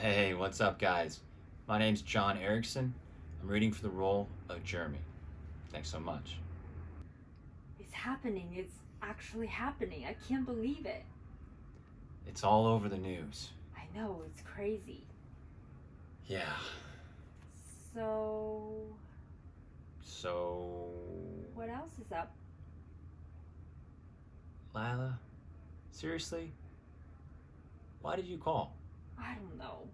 Hey, what's up, guys? My name's John Erickson. I'm reading for the role of Jeremy. Thanks so much. It's happening. It's actually happening. I can't believe it. It's all over the news. I know, it's crazy. Yeah. So, So, what else is up? Lila, seriously? Why did you call? I don't know.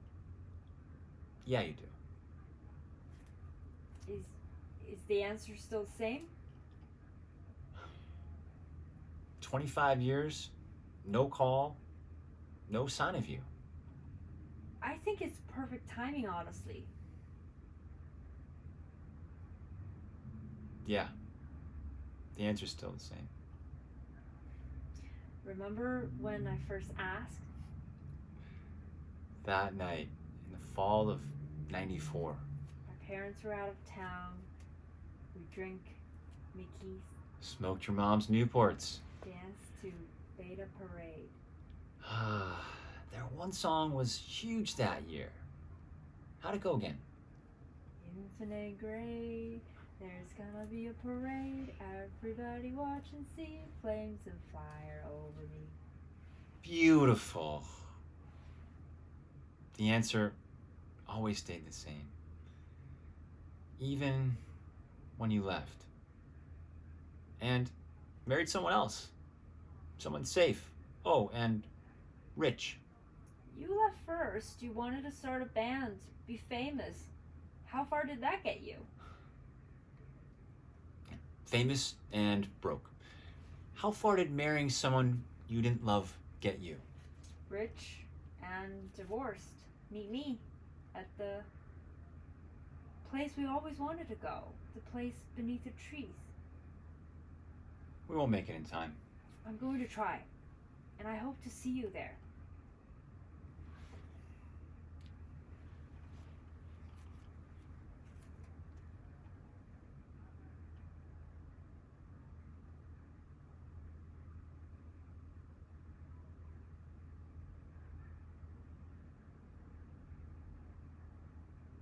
Yeah, you do. Is the answer still the same? 25 years, no call, no sign of you. I think it's perfect timing, honestly. Yeah, the answer's still the same. Remember when I first asked? That night, in the fall of '94. Our parents were out of town. We drink Mickey's, Smoked your mom's Newports. danced to Beta Parade. Their one song was huge that year. How'd it go again? Infinite gray, there's gonna be a parade. Everybody watch and see flames of fire over me. Beautiful. The answer always stayed the same. Even when you left. And married someone else. Someone safe. Oh, and rich. You left first. You wanted to start a band, be famous. How far did that get you? Famous and broke. How far did marrying someone you didn't love get you? Rich and divorced. Meet me at the place we always wanted to go. The place beneath the trees. We won't make it in time. I'm going to try. And I hope to see you there.